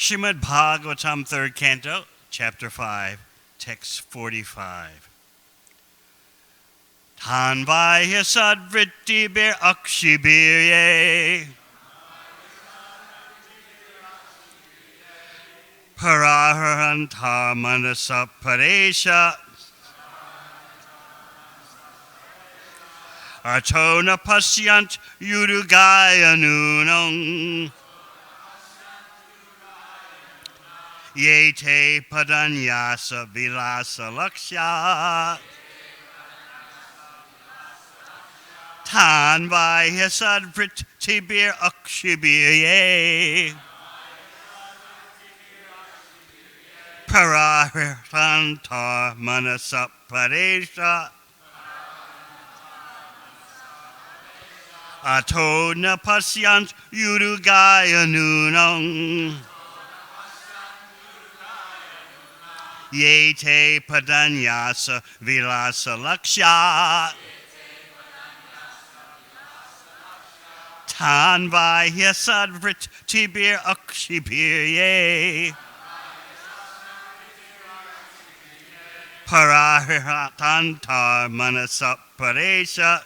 Srimad Bhagavatam, 3rd Canto, Chapter 5, Text 45. Tanvaya sadvritti bir akshibirye Parahanta manasa paresha Artona pasyant yurugaya nunong Yete padanyasa vilasa lakshya Tanvaya sadvritti bir akshibirye Parahanta manasa paresha Ato na pasyant yurugaya nunong Yete padanyasa vilasa lakshya Tanvaya sadvritti bir akshibirye Parahanta manasa paresha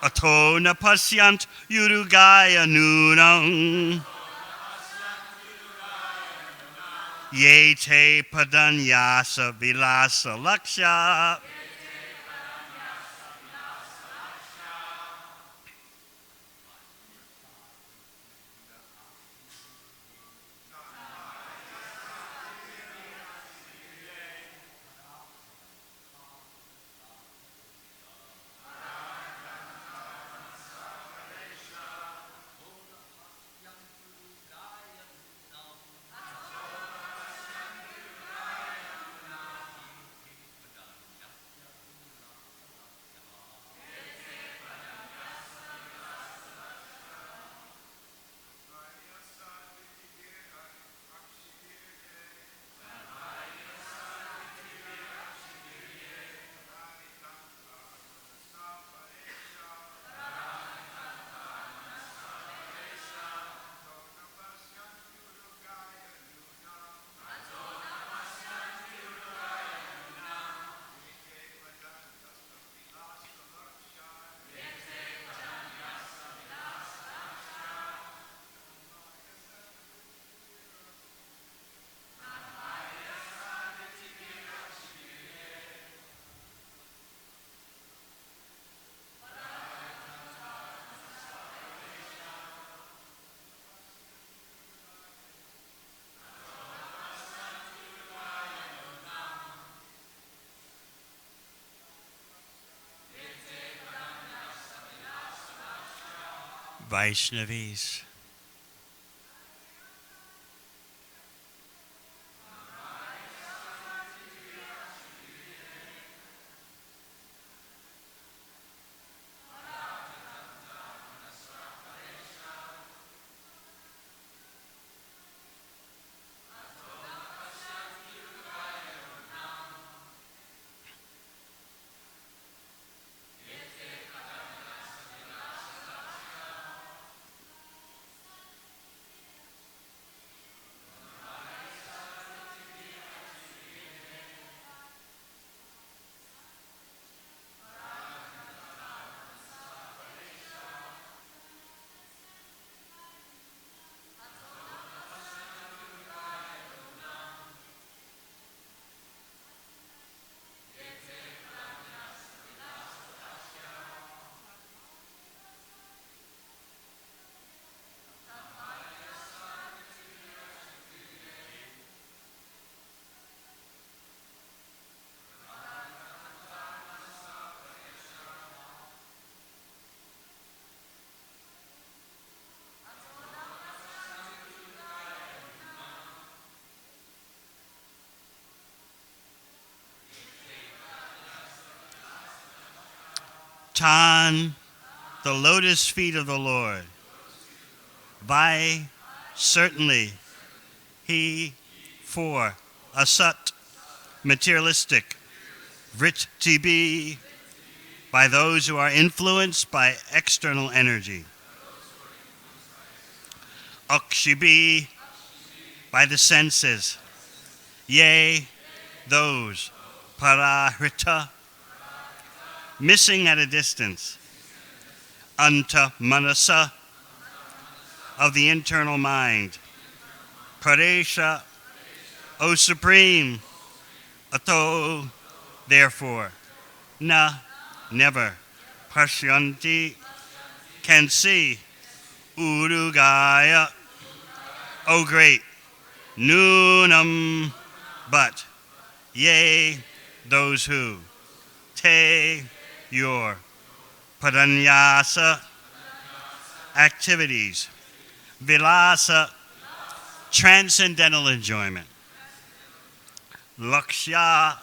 Ato na pasyant yurugaya nunang Yete padanyasa vilasa lakshya Vaishnavis. Tan, the lotus feet of the Lord. Vai, certainly. He, for, asat, materialistic. Vrit to be, by those who are influenced by external energy. Akshibi, by the senses. Yea, those. Parahrita, missing at a distance. Anta manasa, of the internal mind. Paresha, O Supreme. Ato, therefore. Na, never. Pashyanti, can see. Urugaya, O great. Nunam, but. Yea, those who. Te, your. Padanyasa, activities. Vilasa, transcendental enjoyment. Lakshya,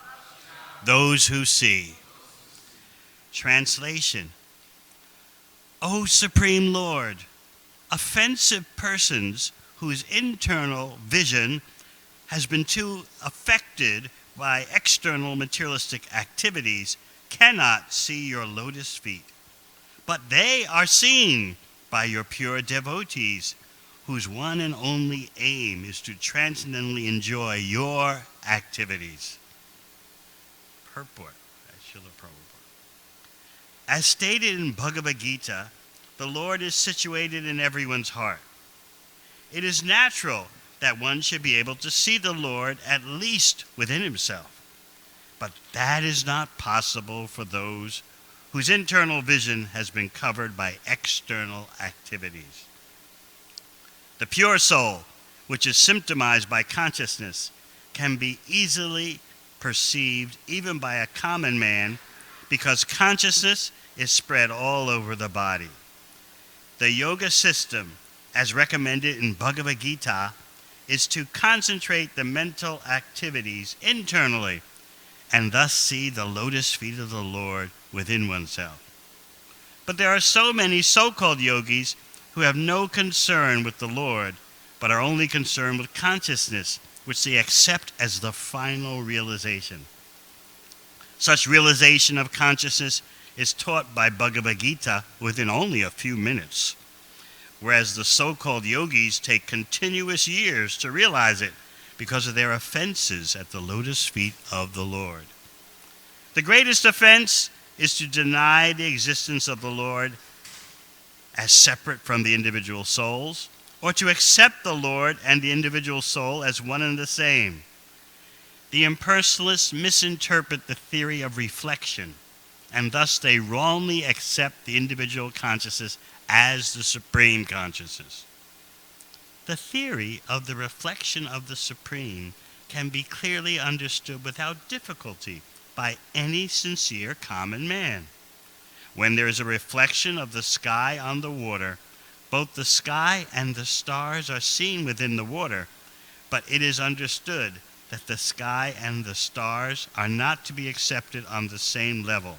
those who see. Translation. O Supreme Lord, offensive persons whose internal vision has been too affected by external materialistic activities cannot see your lotus feet, but they are seen by your pure devotees, whose one and only aim is to transcendently enjoy your activities. Purport. As stated in Bhagavad Gita, the Lord is situated in everyone's heart. It is natural that one should be able to see the Lord at least within himself, but that is not possible for those whose internal vision has been covered by external activities. The pure soul, which is symptomized by consciousness, can be easily perceived even by a common man because consciousness is spread all over the body. The yoga system, as recommended in Bhagavad Gita, is to concentrate the mental activities internally and thus see the lotus feet of the Lord within oneself. But there are so many so-called yogis who have no concern with the Lord, but are only concerned with consciousness, which they accept as the final realization. Such realization of consciousness is taught by Bhagavad Gita within only a few minutes, whereas the so-called yogis take continuous years to realize it because of their offenses at the lotus feet of the Lord. The greatest offense is to deny the existence of the Lord as separate from the individual souls, or to accept the Lord and the individual soul as one and the same. The impersonalists misinterpret the theory of reflection, and thus they wrongly accept the individual consciousness as the supreme consciousness. The theory of the reflection of the Supreme can be clearly understood without difficulty by any sincere common man. When there is a reflection of the sky on the water, both the sky and the stars are seen within the water, but it is understood that the sky and the stars are not to be accepted on the same level.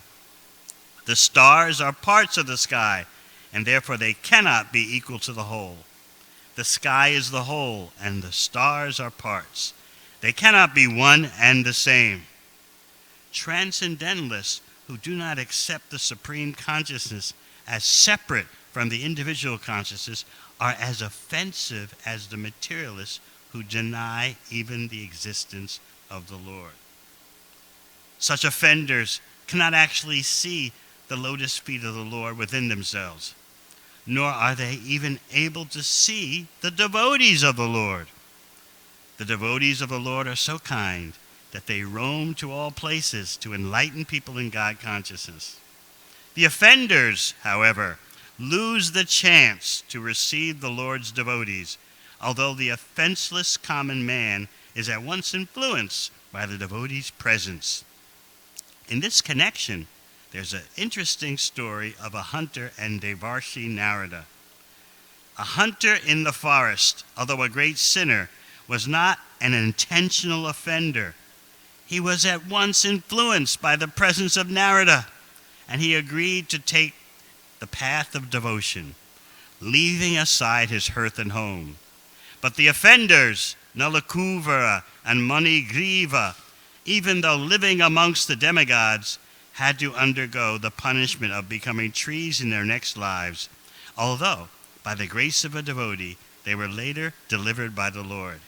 The stars are parts of the sky, and therefore they cannot be equal to the whole. The sky is the whole, and the stars are parts. They cannot be one and the same. Transcendentalists who do not accept the supreme consciousness as separate from the individual consciousness are as offensive as the materialists who deny even the existence of the Lord. Such offenders cannot actually see the lotus feet of the Lord within themselves, nor are they even able to see the devotees of the Lord. The devotees of the Lord are so kind that they roam to all places to enlighten people in God consciousness. The offenders, however, lose the chance to receive the Lord's devotees, although the offenseless common man is at once influenced by the devotee's presence. In this connection, there's an interesting story of a hunter and Devarshi Narada. A hunter in the forest, although a great sinner, was not an intentional offender. He was at once influenced by the presence of Narada, and he agreed to take the path of devotion, leaving aside his hearth and home. But the offenders, Nalakuvara and Manigriva, even though living amongst the demigods, had to undergo the punishment of becoming trees in their next lives, although, by the grace of a devotee, they were later delivered by the Lord.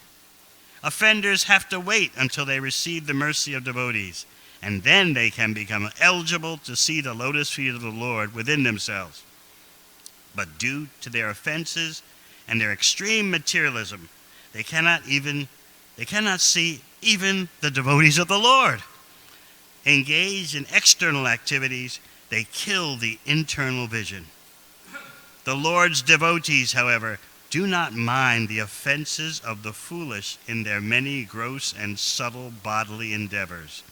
Offenders have to wait until they receive the mercy of devotees, and then they can become eligible to see the lotus feet of the Lord within themselves. But due to their offenses and their extreme materialism, they cannot see even the devotees of the Lord. Engaged in external activities, they kill the internal vision. The Lord's devotees, however, do not mind the offenses of the foolish in their many gross and subtle bodily endeavors.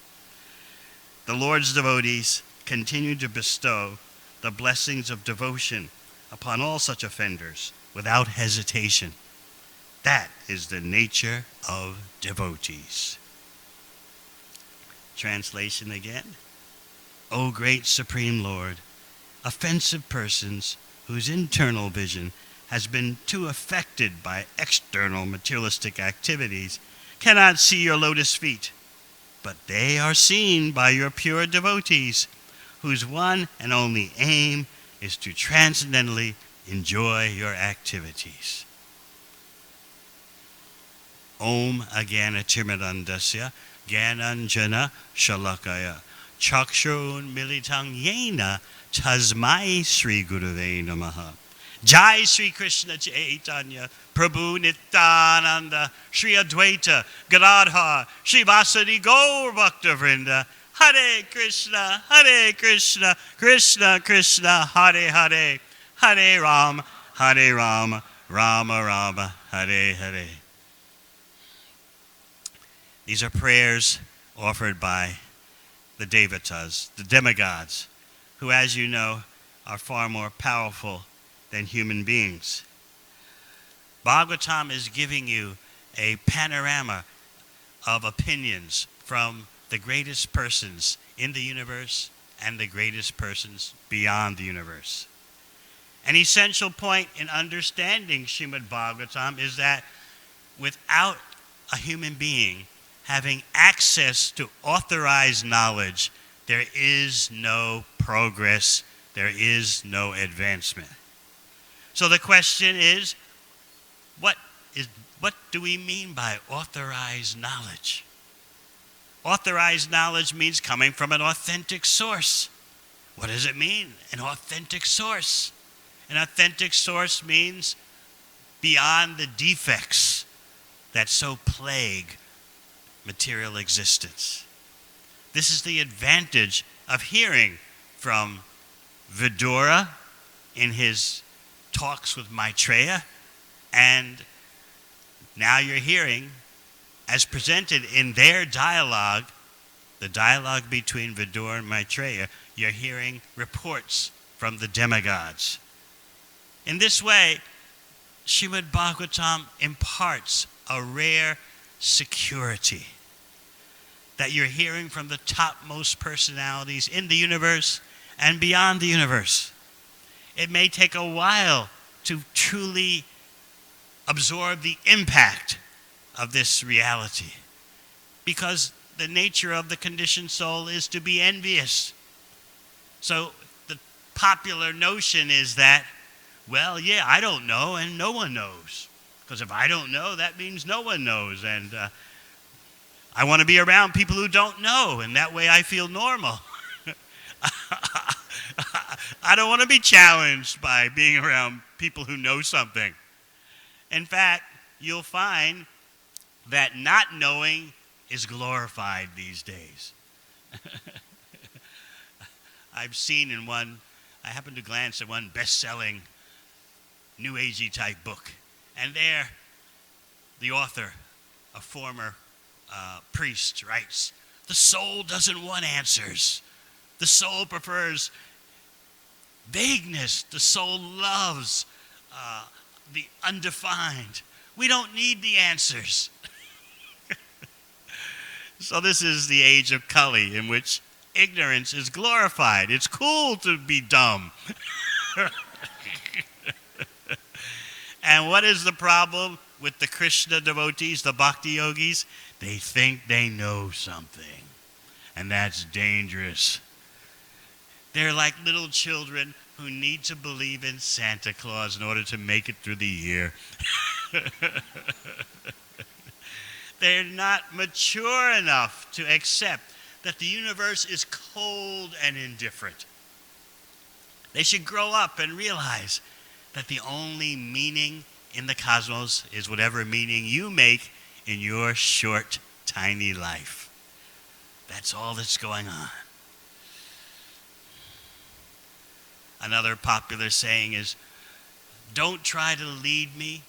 The Lord's devotees continue to bestow the blessings of devotion upon all such offenders without hesitation. That is the nature of devotees. Translation again. O great Supreme Lord, offensive persons whose internal vision has been too affected by external materialistic activities cannot see your lotus feet, but they are seen by your pure devotees, whose one and only aim is to transcendently enjoy your activities. Om Agana Tirmadandasya Gyananjana Shalakaya Chakshun Militang Yena Tasmai Sri Gurave Namaha. Jai Sri Krishna Chaitanya Prabhu Nityananda Sri Advaita Gadadhar Sri Vasadi Gaur Bhakta Vrinda. Hare Krishna, Krishna Krishna, Hare Hare, Hare Ram, Rama Rama, Hare Hare. These are prayers offered by the devatas, the demigods, who, as you know, are far more powerful than human beings. Bhagavatam is giving you a panorama of opinions from the greatest persons in the universe and the greatest persons beyond the universe. An essential point in understanding Srimad Bhagavatam is that without a human being having access to authorized knowledge, there is no progress, there is no advancement. So the question is, what do we mean by authorized knowledge? Authorized knowledge means coming from an authentic source. What does it mean, an authentic source? An authentic source means beyond the defects that so plague material existence. This is the advantage of hearing from Vidura in his talks with Maitreya, and now you're hearing, as presented in their dialogue, the dialogue between Vidura and Maitreya, you're hearing reports from the demigods. In this way, Srimad Bhagavatam imparts a rare security that you're hearing from the topmost personalities in the universe and beyond the universe. It may take a while to truly absorb the impact of this reality, because the nature of the conditioned soul is to be envious. So the popular notion is that, well, yeah, I don't know and no one knows. Because if I don't know, that means no one knows. And I want to be around people who don't know, and that way I feel normal. I don't want to be challenged by being around people who know something. In fact, you'll find that not knowing is glorified these days. I've seen I happened to glance at one best-selling New Agey type book. And there, the author, a former priest, writes, the soul doesn't want answers. The soul prefers vagueness. The soul loves the undefined. We don't need the answers. So this is the age of Kali, in which ignorance is glorified. It's cool to be dumb. And what is the problem with the Krishna devotees, the bhakti yogis? They think they know something, and that's dangerous. They're like little children who need to believe in Santa Claus in order to make it through the year. They're not mature enough to accept that the universe is cold and indifferent. They should grow up and realize that the only meaning in the cosmos is whatever meaning you make in your short, tiny life. That's all that's going on. Another popular saying is, don't try to lead me,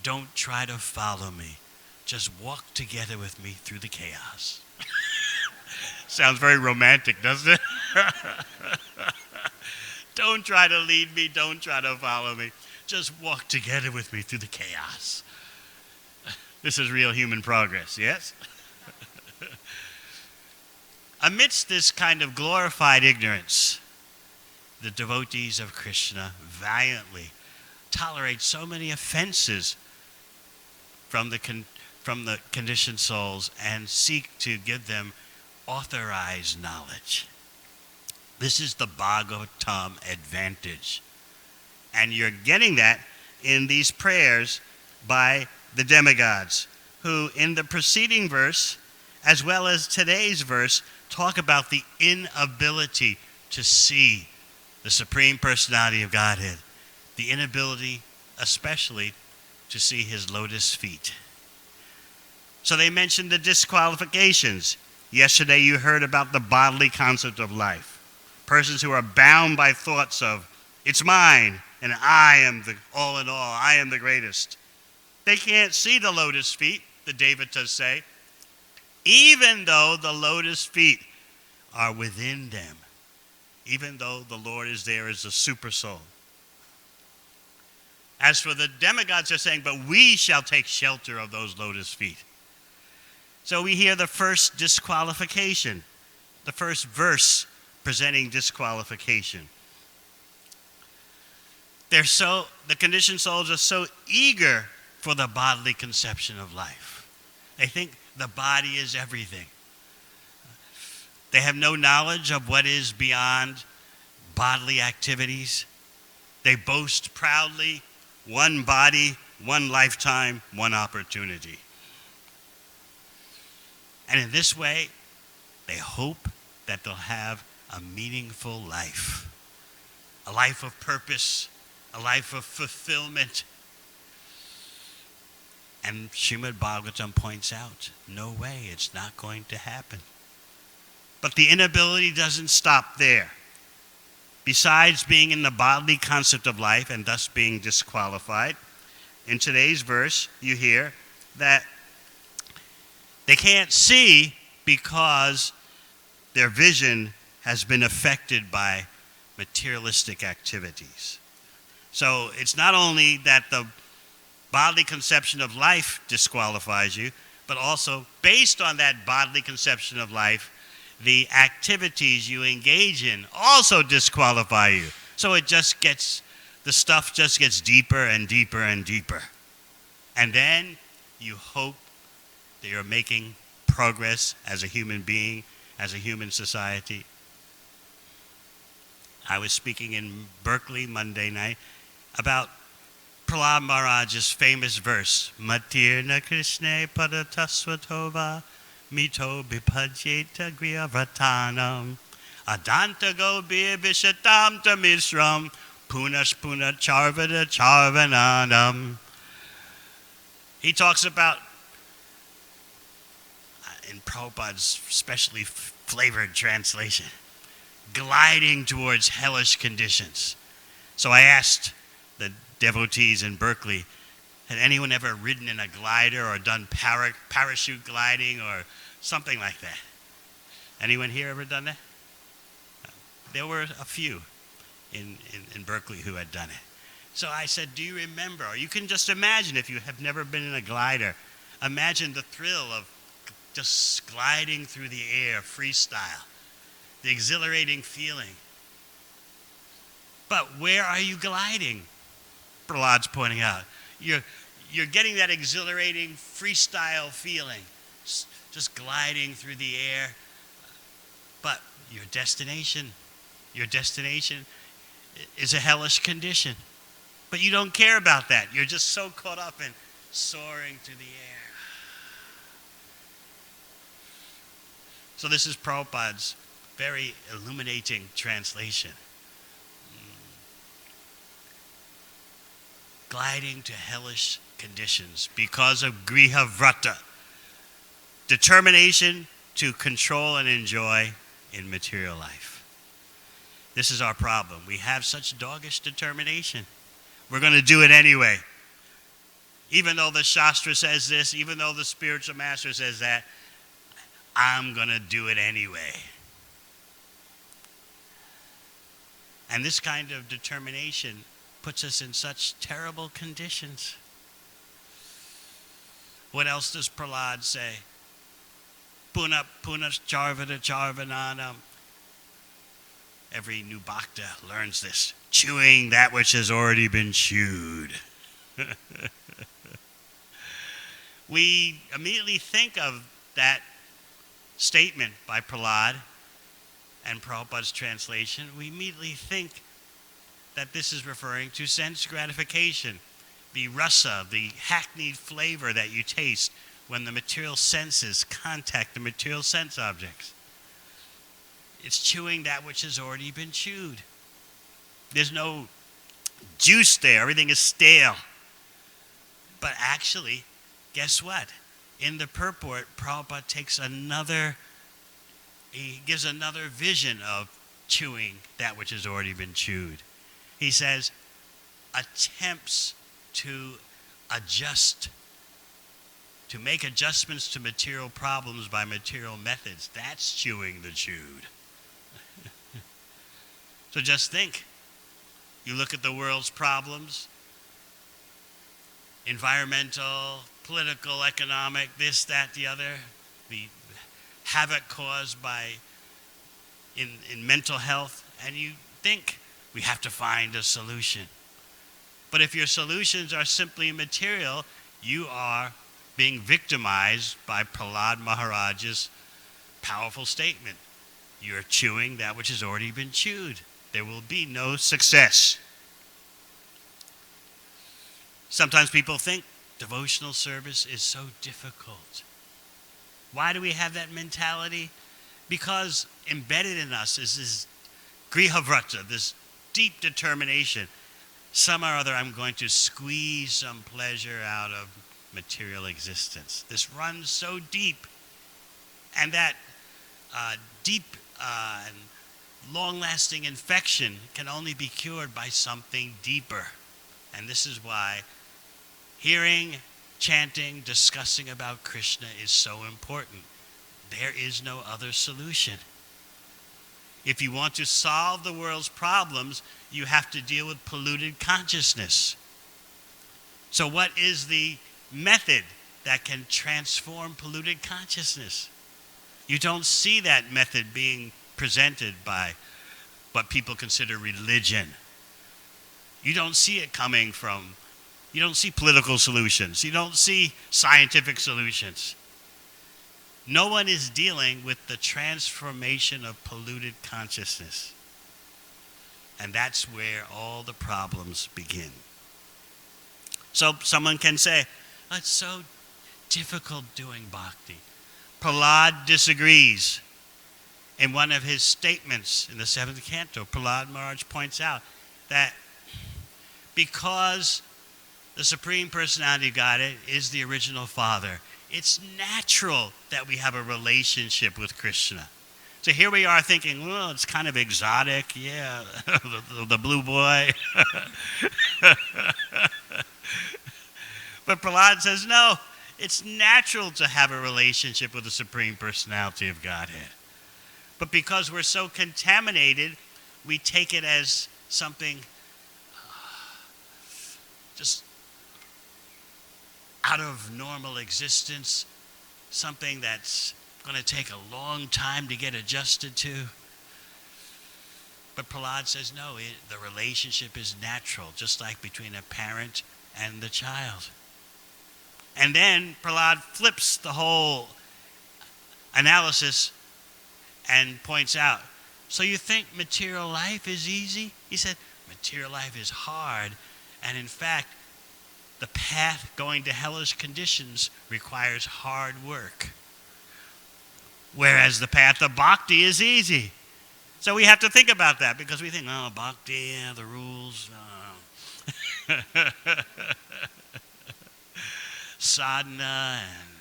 don't try to follow me. Just walk together with me through the chaos. Sounds very romantic, doesn't it? Don't try to lead me, don't try to follow me. Just walk together with me through the chaos. This is real human progress, yes? Amidst this kind of glorified ignorance, the devotees of Krishna valiantly tolerate so many offenses from the conditioned souls and seek to give them authorized knowledge. This is the Bhagavatam advantage. And you're getting that in these prayers by the demigods, who in the preceding verse, as well as today's verse, talk about the inability to see the Supreme Personality of Godhead, the inability especially to see his lotus feet. So they mentioned the disqualifications. Yesterday you heard about the bodily concept of life. Persons who are bound by thoughts of, it's mine, and I am the all in all, I am the greatest. They can't see the lotus feet, the devotees say, even though the lotus feet are within them, even though the Lord is there as a super soul. As for the demigods, they're saying, but we shall take shelter of those lotus feet. So we hear the first disqualification, the first verse presenting disqualification. The conditioned souls are so eager for the bodily conception of life. They think the body is everything. They have no knowledge of what is beyond bodily activities. They boast proudly, one body, one lifetime, one opportunity. And in this way, they hope that they'll have a meaningful life, a life of purpose, a life of fulfillment. And Srimad Bhagavatam points out, no way, it's not going to happen. But the inability doesn't stop there. Besides being in the bodily concept of life and thus being disqualified, in today's verse you hear that they can't see because their vision has been affected by materialistic activities. So it's not only that the bodily conception of life disqualifies you, but also based on that bodily conception of life, the activities you engage in also disqualify you. So the stuff just gets deeper and deeper and deeper. And then you hope that you're making progress as a human being, as a human society. I was speaking in Berkeley Monday night about Prahlad Maharaj's famous verse, Matirna Krishna Padatasvatova Mito Bipajeta Griyavatanam Adanta Gobir Vishatam Tamisram Punas Puna Charvada Charvananam. He talks about, in Prabhupada's specially flavored translation, gliding towards hellish conditions. So I asked the devotees in Berkeley, had anyone ever ridden in a glider or done parachute gliding or something like that? Anyone here ever done that? There were a few in Berkeley who had done it. So I said, do you remember? Or you can just imagine, if you have never been in a glider, imagine the thrill of just gliding through the air, freestyle, the exhilarating feeling. But where are you gliding? Prahlad's pointing out. You're getting that exhilarating freestyle feeling, just gliding through the air. But your destination is a hellish condition. But you don't care about that. You're just so caught up in soaring through the air. So this is Prabhupada's very illuminating translation. Gliding to hellish conditions because of griha vrata, determination to control and enjoy in material life. This is our problem. We have such doggish determination. We're going to do it anyway. Even though the Shastra says this, even though the spiritual master says that, I'm going to do it anyway. And this kind of determination puts us in such terrible conditions. What else does Prahlad say? Punas charvata charvananam. Every new bhakta learns this. Chewing that which has already been chewed. We immediately think of that statement by Prahlad and Prabhupada's translation. We immediately think that this is referring to sense gratification, the rasa, the hackneyed flavor that you taste when the material senses contact the material sense objects. It's chewing that which has already been chewed. There's no juice there. Everything is stale. But actually, guess what? In the purport, Prabhupada he gives another vision of chewing that which has already been chewed. He says, attempts to adjust, to make adjustments to material problems by material methods. That's chewing the chewed. So just think. You look at the world's problems, environmental, political, economic, this, that, the other, the havoc caused by in mental health, and you think we have to find a solution. But if your solutions are simply material, you are being victimized by Prahlad Maharaj's powerful statement. You're chewing that which has already been chewed. There will be no success. Sometimes people think devotional service is so difficult. Why do we have that mentality? Because embedded in us is this grihavrata, this deep determination. Some or other, I'm going to squeeze some pleasure out of material existence. This runs so deep. And that deep and long-lasting infection can only be cured by something deeper. And this is why hearing, chanting, discussing about Krishna is so important. There is no other solution. If you want to solve the world's problems, you have to deal with polluted consciousness. So what is the method that can transform polluted consciousness? You don't see that method being presented by what people consider religion. You don't see it coming from, you don't see political solutions. You don't see scientific solutions. No one is dealing with the transformation of polluted consciousness. And that's where all the problems begin. So someone can say, oh, it's so difficult doing bhakti. Prahlad disagrees. In one of his statements in the 7th canto, Prahlad Maharaj points out that because the Supreme Personality of Godhead is the original Father, it's natural that we have a relationship with Krishna. So here we are thinking, well, it's kind of exotic, yeah, the blue boy. But Prahlad says, no, it's natural to have a relationship with the Supreme Personality of Godhead. But because we're so contaminated, we take it as something just out of normal existence, something that's going to take a long time to get adjusted to. But Prahlad says, no, the relationship is natural, just like between a parent and the child. And then Prahlad flips the whole analysis and points out, so you think material life is easy? He said, material life is hard. And in fact, the path going to hellish conditions requires hard work. Whereas the path of bhakti is easy. So we have to think about that because we think, oh, bhakti, yeah, the rules. Sadhana and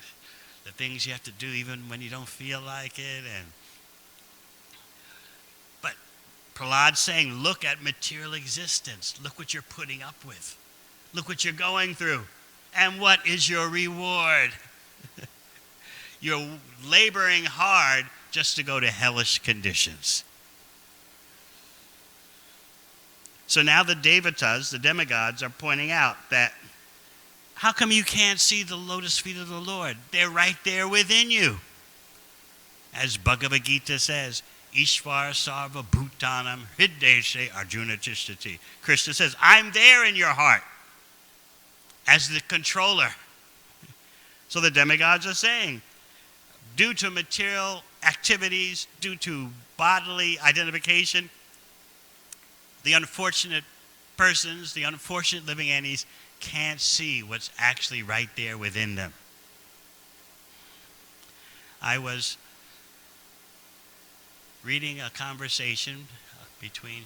the things you have to do even when you don't feel like it. But Prahlad's saying, look at material existence. Look what you're putting up with. Look what you're going through. And what is your reward? You're laboring hard just to go to hellish conditions. So now the devatas, the demigods, are pointing out that how come you can't see the lotus feet of the Lord? They're right there within you. As Bhagavad Gita says, Ishvara sarva bhutanam hrideshe arjuna tishtati. Krishna says, I'm there in your heart as the controller. So the demigods are saying, due to material activities, due to bodily identification, the unfortunate persons, the unfortunate living entities, can't see what's actually right there within them. I was reading a conversation between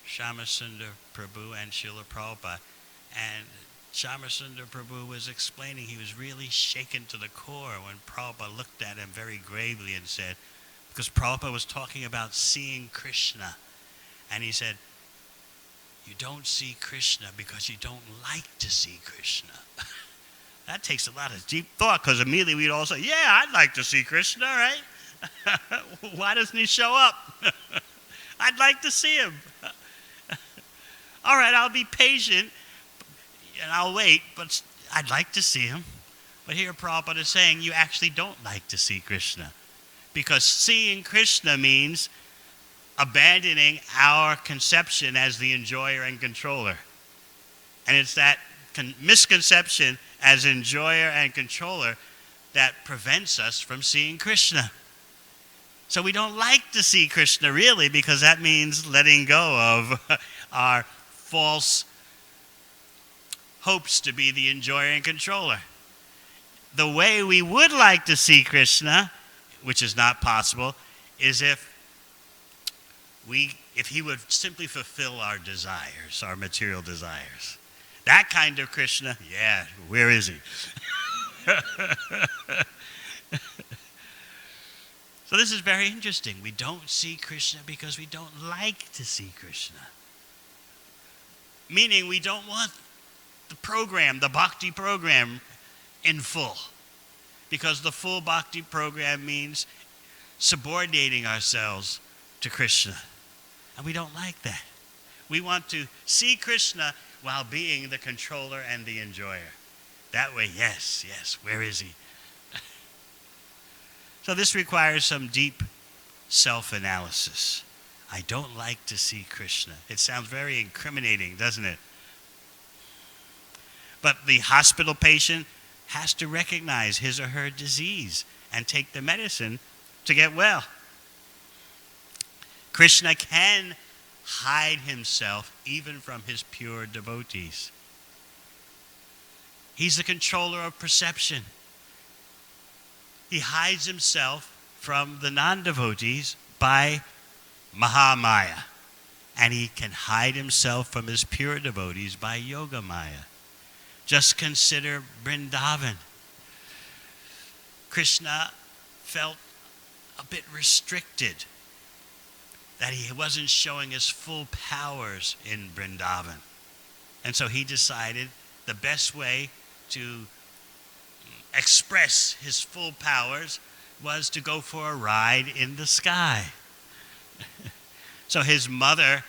Shyamasundar Prabhu and Srila Prabhupada, and Shyamasundar Prabhu was explaining he was really shaken to the core when Prabhupada looked at him very gravely and said, because Prabhupada was talking about seeing Krishna, and he said, you don't see Krishna because you don't like to see Krishna. That takes a lot of deep thought, because immediately we'd all say, yeah, I'd like to see Krishna, right? Why doesn't he show up? I'd like to see him. All right, I'll be patient and I'll wait, but I'd like to see him. But here Prabhupada is saying you actually don't like to see Krishna, because seeing Krishna means abandoning our conception as the enjoyer and controller. And it's that misconception as enjoyer and controller that prevents us from seeing Krishna. So we don't like to see Krishna really, because that means letting go of our false hopes to be the enjoyer and controller. The way we would like to see Krishna, which is not possible, is if he would simply fulfill our desires, our material desires. That kind of Krishna, yeah, where is he? So this is very interesting. We don't see Krishna because we don't like to see Krishna. Meaning we don't want the program, the bhakti program, in full. Because the full bhakti program means subordinating ourselves to Krishna. And we don't like that. We want to see Krishna while being the controller and the enjoyer. That way, yes, where is he? So this requires some deep self-analysis. I don't like to see Krishna. It sounds very incriminating, doesn't it? But the hospital patient has to recognize his or her disease and take the medicine to get well. Krishna can hide himself even from his pure devotees. He's the controller of perception. He hides himself from the non-devotees by Mahamaya. And he can hide himself from his pure devotees by Yogamaya. Just consider Vrindavan. Krishna felt a bit restricted that he wasn't showing his full powers in Vrindavan. And so he decided the best way to express his full powers was to go for a ride in the sky. So his mother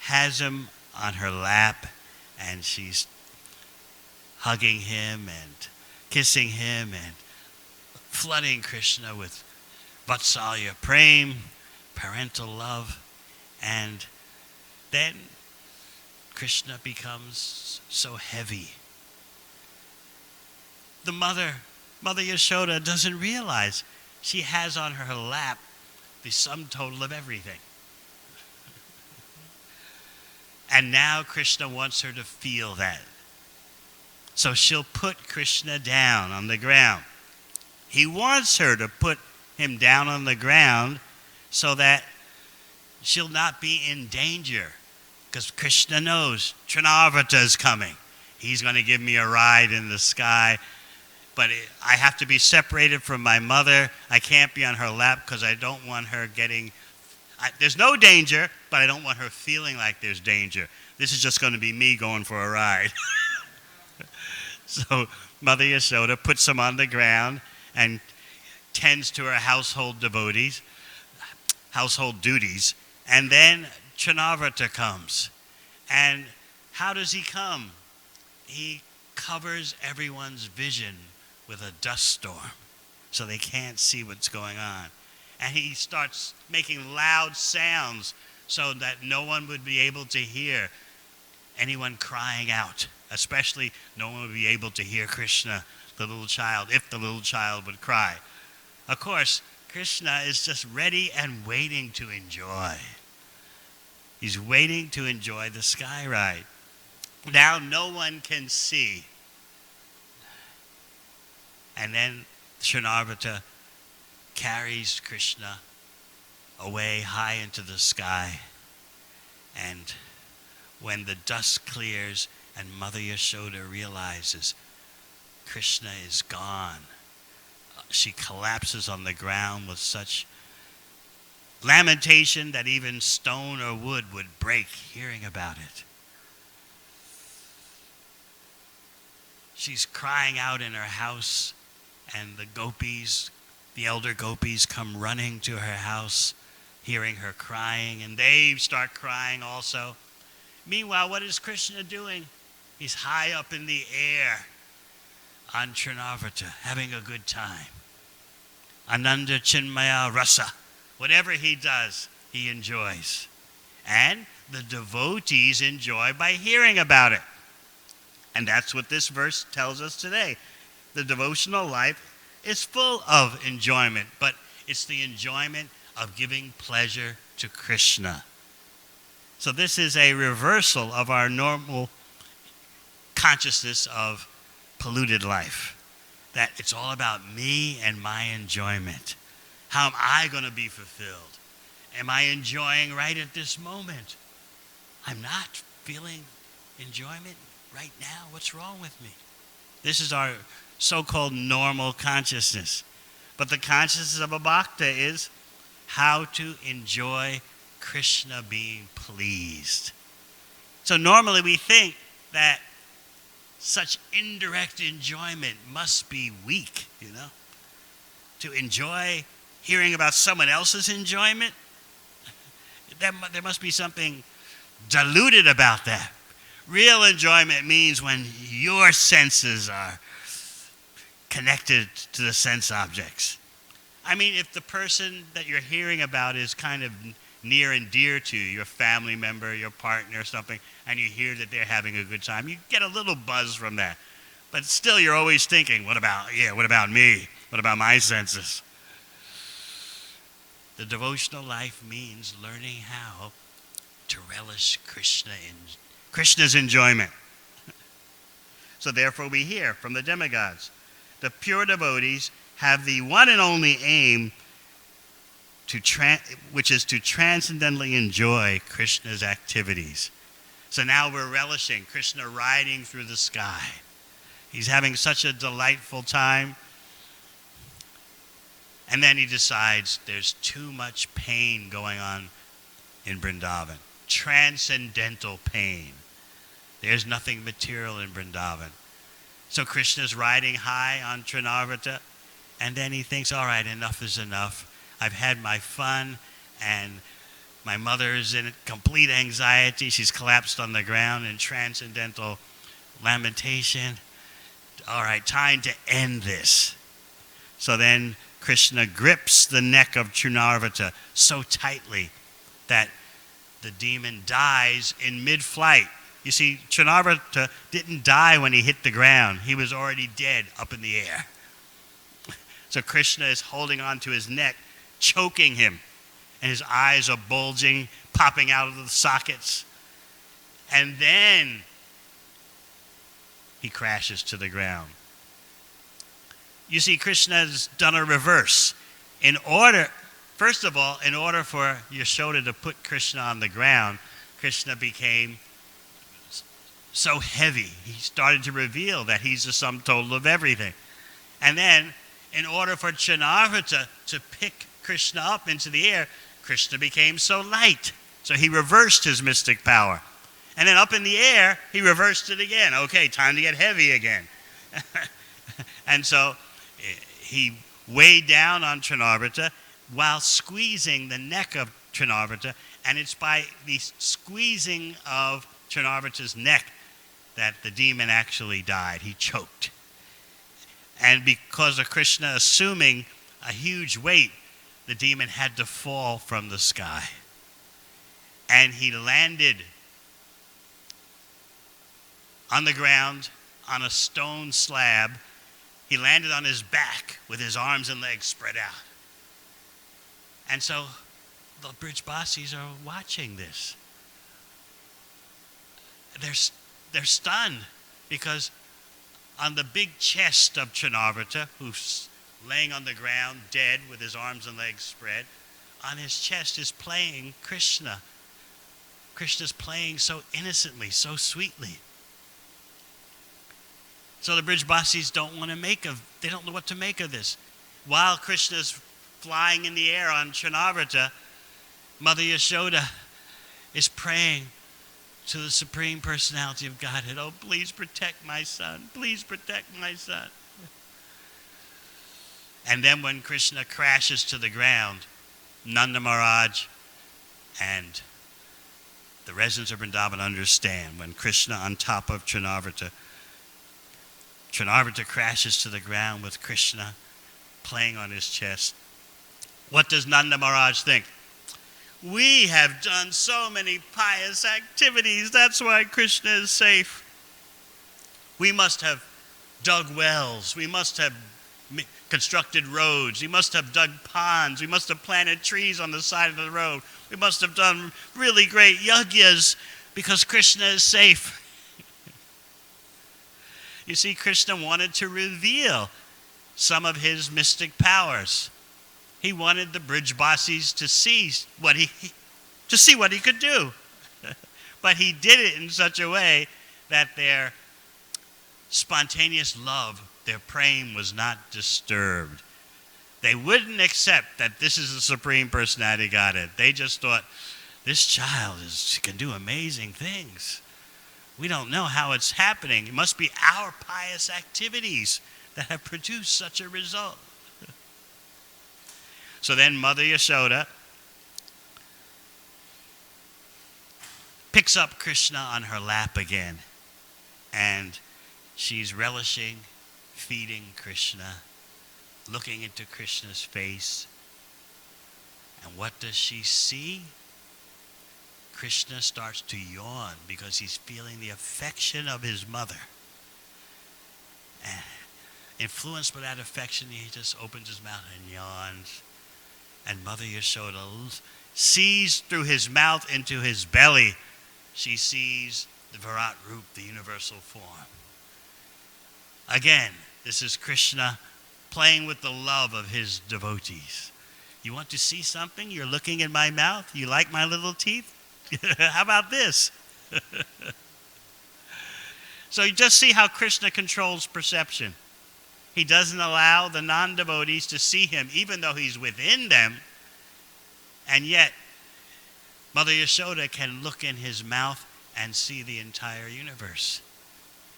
has him on her lap, and she's hugging him and kissing him and flooding Krishna with Vatsalya Prem, parental love. And then Krishna becomes so heavy. The mother Yashoda, doesn't realize she has on her lap the sum total of everything. And now Krishna wants her to feel that. So she'll put Krishna down on the ground. He wants her to put him down on the ground so that she'll not be in danger. Because Krishna knows Trinavarta is coming. He's going to give me a ride in the sky. But I have to be separated from my mother. I can't be on her lap because I don't want her getting... there's no danger, but I don't want her feeling like there's danger. This is just going to be me going for a ride. So Mother Yashoda puts him on the ground and tends to her household duties. And then Trinavarta comes. And how does he come? He covers everyone's vision with a dust storm so they can't see what's going on. And he starts making loud sounds so that no one would be able to hear anyone crying out. Especially no one would be able to hear Krishna, the little child, if the little child would cry. Of course, Krishna is just ready and waiting to enjoy. He's waiting to enjoy the sky ride. Now no one can see. And then Trinavarta carries Krishna away high into the sky. And when the dust clears and Mother Yashoda realizes Krishna is gone, she collapses on the ground with such lamentation that even stone or wood would break hearing about it. She's crying out in her house, and the gopis, the elder gopis, come running to her house, hearing her crying, and they start crying also. Meanwhile, what is Krishna doing? He's high up in the air on Trinavarta, having a good time. Ananda Chinmaya Rasa. Whatever he does, he enjoys. And the devotees enjoy by hearing about it. And that's what this verse tells us today. The devotional life is full of enjoyment, but it's the enjoyment of giving pleasure to Krishna. So this is a reversal of our normal consciousness of polluted life. That it's all about me and my enjoyment. How am I going to be fulfilled? Am I enjoying right at this moment? I'm not feeling enjoyment right now. What's wrong with me? This is our so-called normal consciousness. But the consciousness of a bhakta is how to enjoy Krishna being pleased. So normally we think that such indirect enjoyment must be weak, To enjoy hearing about someone else's enjoyment, there must be something diluted about that. Real enjoyment means when your senses are connected to the sense objects. I mean, if the person that you're hearing about is kind of near and dear to you, your family member, your partner or something, and you hear that they're having a good time, you get a little buzz from that. But still, you're always thinking, what about me? What about my senses? The devotional life means learning how to relish Krishna's enjoyment. So therefore we hear from the demigods, the pure devotees have the one and only aim which is to transcendently enjoy Krishna's activities. So now we're relishing Krishna riding through the sky. He's having such a delightful time. And then he decides there's too much pain going on in Vrindavan. Transcendental pain. There's nothing material in Vrindavan. So Krishna's riding high on Trinavarta, and then he thinks, all right, enough is enough. I've had my fun, and my mother is in complete anxiety. She's collapsed on the ground in transcendental lamentation. All right, time to end this. So then Krishna grips the neck of Trinavarta so tightly that the demon dies in mid-flight. You see, Trinavarta didn't die when he hit the ground. He was already dead up in the air. So Krishna is holding on to his neck, choking him, and his eyes are bulging, popping out of the sockets. And then he crashes to the ground. You see, Krishna has done a reverse. First of all, in order for Yashoda to put Krishna on the ground, Krishna became so heavy. He started to reveal that he's the sum total of everything. And then, in order for Chanarvata to pick Krishna up into the air, Krishna became so light. So he reversed his mystic power. And then up in the air, he reversed it again. Okay, time to get heavy again. And so he weighed down on Chanarvata while squeezing the neck of Chanarvata. And it's by the squeezing of Chanarvata's neck that the demon actually died. He choked. And because of Krishna assuming a huge weight, the demon had to fall from the sky. And he landed on the ground on a stone slab. He landed on his back with his arms and legs spread out. And so the Brijbasis are watching this. They're stunned because on the big chest of Chanarvata, who's laying on the ground dead with his arms and legs spread, on his chest is playing Krishna. Krishna's playing so innocently, so sweetly. So the Brijbasis don't know what to make of this. While Krishna's flying in the air on Chanarvata, Mother Yashoda is praying to the Supreme Personality of Godhead, "Oh, please protect my son. Please protect my son." And then when Krishna crashes to the ground, Nanda Maharaj and the residents of Vrindavan understand when Krishna on top of Chanarvata crashes to the ground with Krishna playing on his chest. What does Nanda Maharaj think? We have done so many pious activities. That's why Krishna is safe. We must have dug wells. We must have constructed roads. We must have dug ponds. We must have planted trees on the side of the road. We must have done really great yajnas because Krishna is safe. You see, Krishna wanted to reveal some of his mystic powers. He wanted the Brijbasis to see what he could do. But he did it in such a way that their spontaneous love, their praying was not disturbed. They wouldn't accept that this is the Supreme Personality of Godhead. They just thought, this child can do amazing things. We don't know how it's happening. It must be our pious activities that have produced such a result. So then Mother Yashoda picks up Krishna on her lap again, and she's relishing feeding Krishna, looking into Krishna's face. And what does she see? Krishna starts to yawn because he's feeling the affection of his mother. And influenced by that affection, he just opens his mouth and yawns. And Mother Yashoda sees through his mouth into his belly. She sees the Virat Roop, the universal form. Again, this is Krishna playing with the love of his devotees. You want to see something? You're looking in my mouth? You like my little teeth? How about this? So you just see how Krishna controls perception. He doesn't allow the non-devotees to see him, even though he's within them. And yet, Mother Yashoda can look in his mouth and see the entire universe.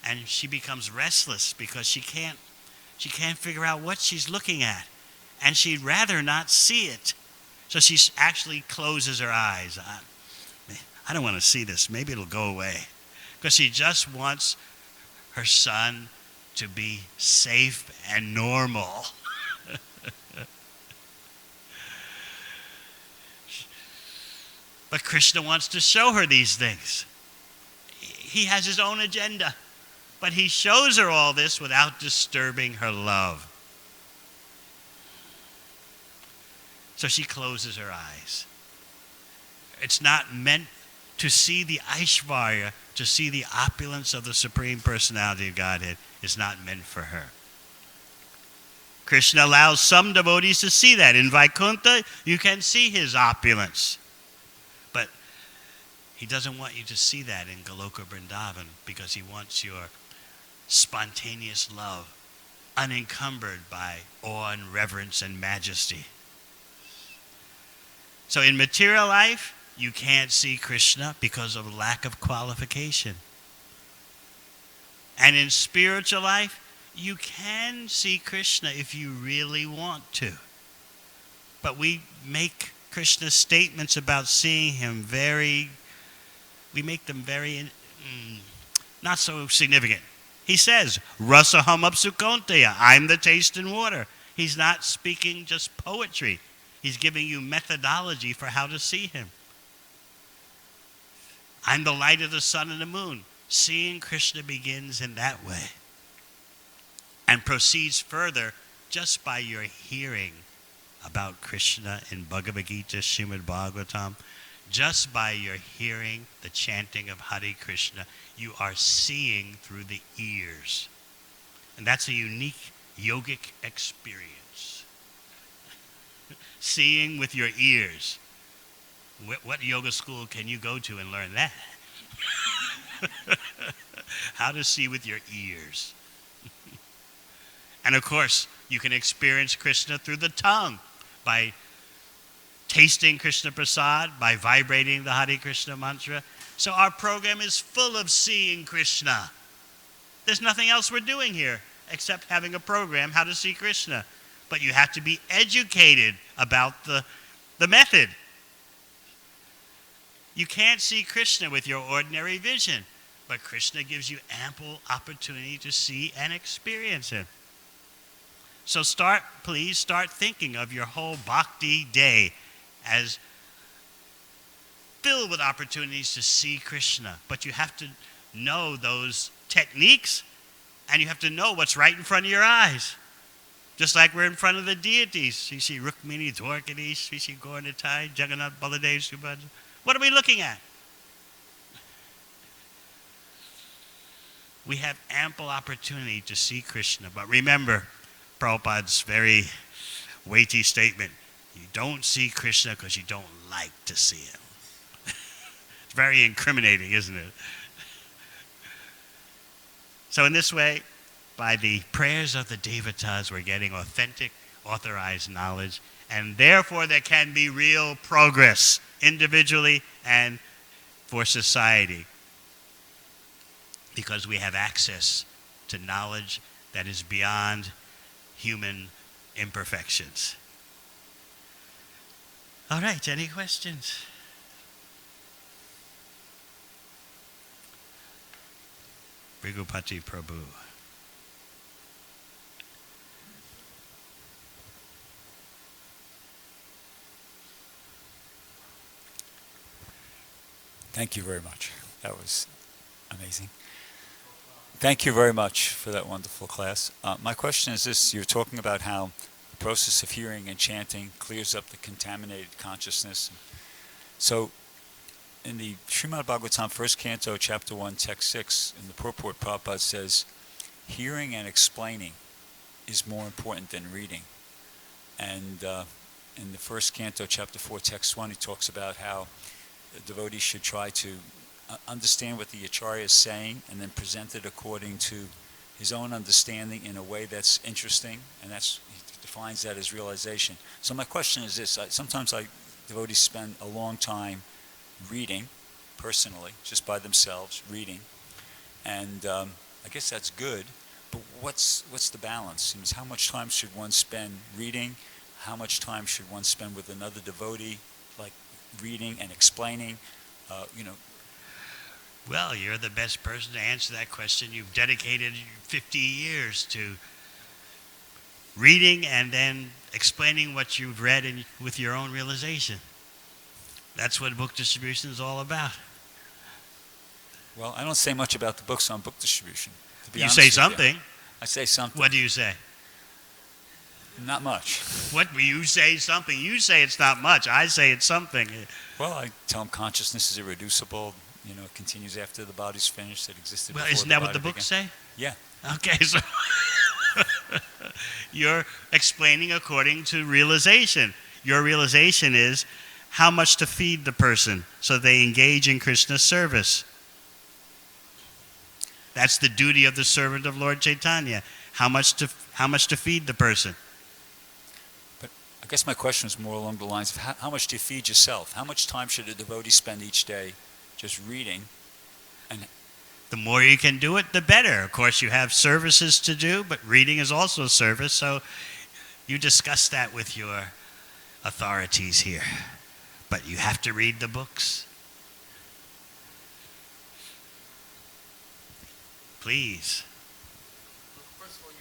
And she becomes restless because she can't figure out what she's looking at. And she'd rather not see it. So she actually closes her eyes. I don't want to see this. Maybe it'll go away. Because she just wants her son to be safe and normal. But Krishna wants to show her these things. He has his own agenda. But he shows her all this without disturbing her love. So she closes her eyes. It's not meant to see the Aishvarya, to see the opulence of the Supreme Personality of Godhead, is not meant for her. Krishna allows some devotees to see that. In Vaikuntha, you can see his opulence. But he doesn't want you to see that in Goloka Vrindavan, because he wants your spontaneous love, unencumbered by awe and reverence and majesty. So in material life, you can't see Krishna because of lack of qualification. And in spiritual life, you can see Krishna if you really want to. But we make Krishna's statements about seeing him not so significant. He says, Rasaham apsukonteya, I'm the taste and water. He's not speaking just poetry. He's giving you methodology for how to see him. I'm the light of the sun and the moon. Seeing Krishna begins in that way and proceeds further just by your hearing about Krishna in Bhagavad Gita, Srimad Bhagavatam. Just by your hearing the chanting of Hare Krishna, you are seeing through the ears. And that's a unique yogic experience. Seeing with your ears. What yoga school can you go to and learn that? How to see with your ears. And of course, you can experience Krishna through the tongue by tasting Krishna Prasad, by vibrating the Hare Krishna mantra. So our program is full of seeing Krishna. There's nothing else we're doing here except having a program, how to see Krishna. But you have to be educated about the method. You can't see Krishna with your ordinary vision, but Krishna gives you ample opportunity to see and experience him. So please start thinking of your whole bhakti day as filled with opportunities to see Krishna. But you have to know those techniques, and you have to know what's right in front of your eyes. Just like we're in front of the deities. You see Rukmini, Dwarkadish, you see Gauranitai, Jagannath, Baladev, Subhadra. What are we looking at? We have ample opportunity to see Krishna. But remember Prabhupada's very weighty statement. You don't see Krishna because you don't like to see him. It's very incriminating, isn't it? So in this way, by the prayers of the devotees, we're getting authentic, authorized knowledge, and therefore there can be real progress individually and for society, because we have access to knowledge that is beyond human imperfections. All right, any questions? Brigupati Prabhu. Thank you very much. That was amazing. Thank you very much for that wonderful class. My question is this. You're talking about how the process of hearing and chanting clears up the contaminated consciousness. So in the Srimad Bhagavatam, 1st Canto, Chapter 1, Text 6, in the purport, Prabhupada says, hearing and explaining is more important than reading. And in the 1st Canto, Chapter 4, Text 1, he talks about how the devotee should try to understand what the Acharya is saying and then present it according to his own understanding in a way that's interesting, and he defines that as realization. So my question is this. Sometimes devotees spend a long time reading, personally, just by themselves, reading, and I guess that's good, but what's the balance? How much time should one spend reading? How much time should one spend with another devotee, like reading and explaining, Well, you're the best person to answer that question. You've dedicated 50 years to reading and then explaining what you've read with your own realization. That's what book distribution is all about. Well, I don't say much about the books on book distribution. To be You honest say with something. I say something. What do you say? Not much. What, you say something? You say it's not much. I say it's something. Well, I tell them consciousness is irreducible. It continues after the body's finished. It existed Well, before isn't the that body what the books say? Yeah. Okay, so you're explaining according to realization. Your realization is how much to feed the person so they engage in Krishna's service. That's the duty of the servant of Lord Chaitanya. How much to feed the person. But I guess my question is more along the lines of how much do you feed yourself? How much time should a devotee spend each day just reading? And the more you can do it, the better. Of course, you have services to do, but reading is also a service, so you discuss that with your authorities here. But you have to read the books. Please. First of all,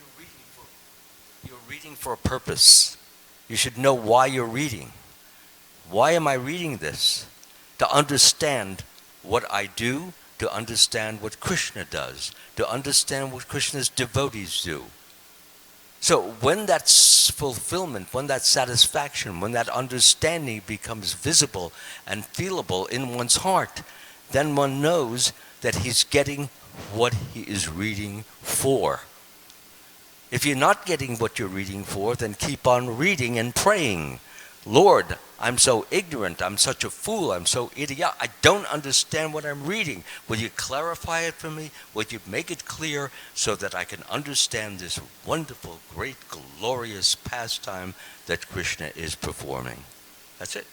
you're reading for a purpose. You should know why you're reading. Why am I reading this? To understand what I do, to understand what Krishna does, to understand what Krishna's devotees do. So when that fulfillment, when that satisfaction, when that understanding becomes visible and feelable in one's heart, then one knows that he's getting what he is reading for. If you're not getting what you're reading for, then keep on reading and praying. Lord, I'm so ignorant, I'm such a fool, I'm so idiot, I don't understand what I'm reading. Will you clarify it for me? Will you make it clear so that I can understand this wonderful, great, glorious pastime that Krishna is performing? That's it.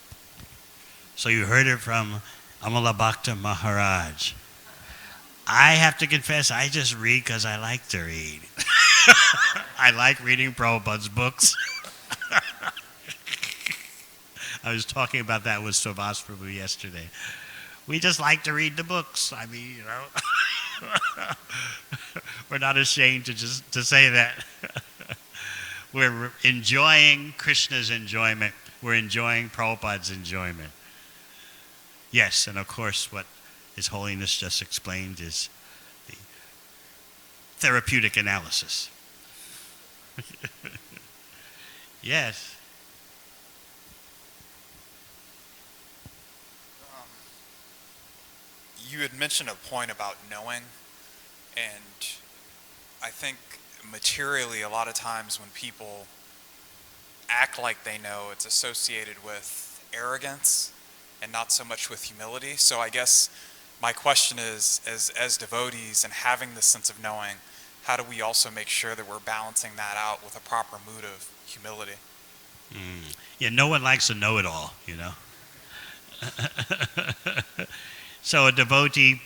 So you heard it from Amala Bhakta Maharaj. I have to confess, I just read because I like to read. I like reading Prabhupada's books. I was talking about that with Subhas Prabhu yesterday. We just like to read the books. I mean, we're not ashamed to say that. We're enjoying Krishna's enjoyment. We're enjoying Prabhupada's enjoyment. Yes, and of course what His Holiness just explained is the therapeutic analysis. Yes. You had mentioned a point about knowing, and I think materially a lot of times when people act like they know, it's associated with arrogance and not so much with humility. So I guess my question is, as devotees and having this sense of knowing, how do we also make sure that we're balancing that out with a proper mood of humility? Yeah, no one likes a know-it-all, So a devotee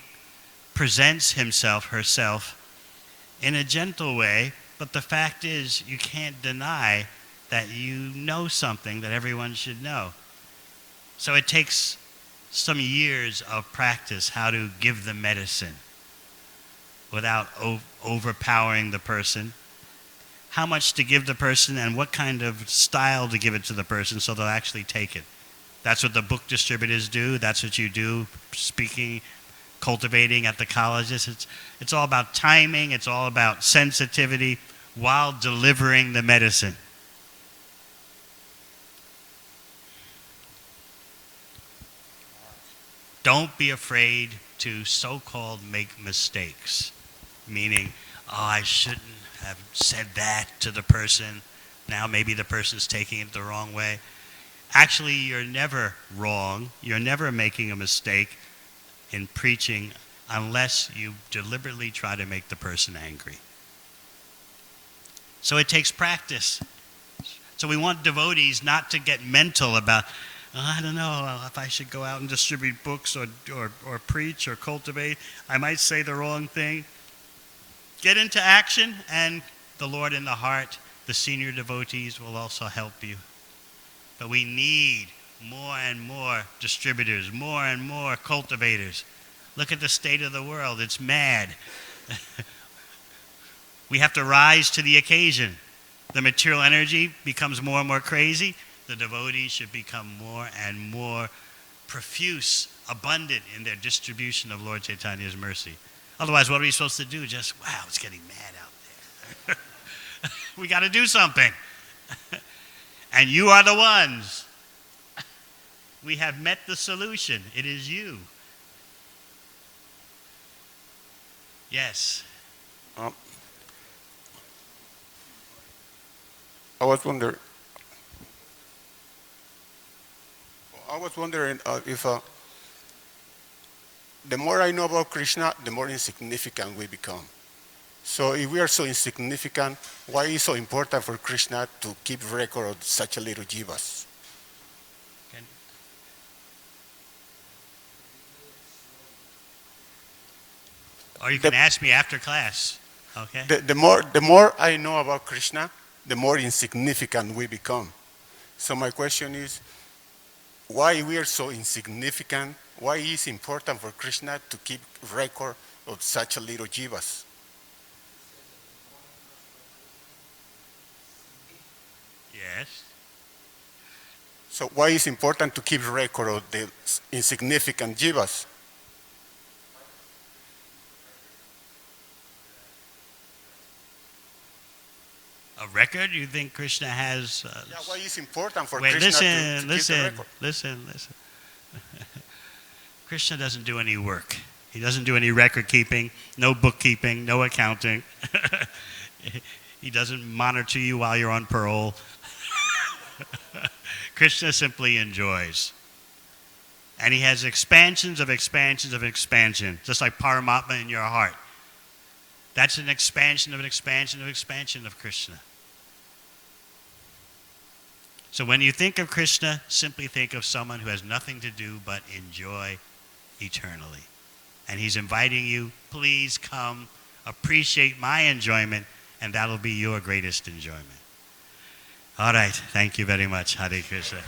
presents himself, herself, in a gentle way, but the fact is you can't deny that you know something that everyone should know. So it takes some years of practice how to give the medicine without overpowering the person, how much to give the person and what kind of style to give it to the person so they'll actually take it. That's what the book distributors do. That's what you do, speaking, cultivating at the colleges. It's all about timing. It's all about sensitivity while delivering the medicine. Don't be afraid to so-called make mistakes, meaning, I shouldn't have said that to the person. Now maybe the person's taking it the wrong way. Actually, you're never wrong. You're never making a mistake in preaching unless you deliberately try to make the person angry. So it takes practice. So we want devotees not to get mental about, I don't know if I should go out and distribute books or preach or cultivate. I might say the wrong thing. Get into action, and the Lord in the heart, the senior devotees will also help you. But we need more and more distributors, more and more cultivators. Look at the state of the world. It's mad. We have to rise to the occasion. The material energy becomes more and more crazy. The devotees should become more and more profuse, abundant in their distribution of Lord Chaitanya's mercy. Otherwise, what are we supposed to do? Just, wow, it's getting mad out there. We got to do something. And you are the ones. We have met the solution. It is you. Yes. I was wondering if the more I know about Krishna, the more insignificant we become. So if we are so insignificant, why is it so important for Krishna to keep record of such a little jivas? Or you can ask me after class. Okay? The more I know about Krishna, the more insignificant we become. So my question is, why we are so insignificant? Why is it important for Krishna to keep record of such a little jivas? Yes. So why is it important to keep record of the insignificant jivas? A record? You think Krishna has... Why is it important for Wait, Krishna to keep the listen. record? Krishna doesn't do any work. He doesn't do any record keeping, no bookkeeping, no accounting. He doesn't monitor you while you're on parole. Krishna simply enjoys. And he has expansions of expansions of expansion, just like Paramatma in your heart. That's an expansion of an expansion of expansion of Krishna. So when you think of Krishna, simply think of someone who has nothing to do but enjoy eternally. And he's inviting you, please come, appreciate my enjoyment, and that'll be your greatest enjoyment. All right, thank you very much. Hare Krishna.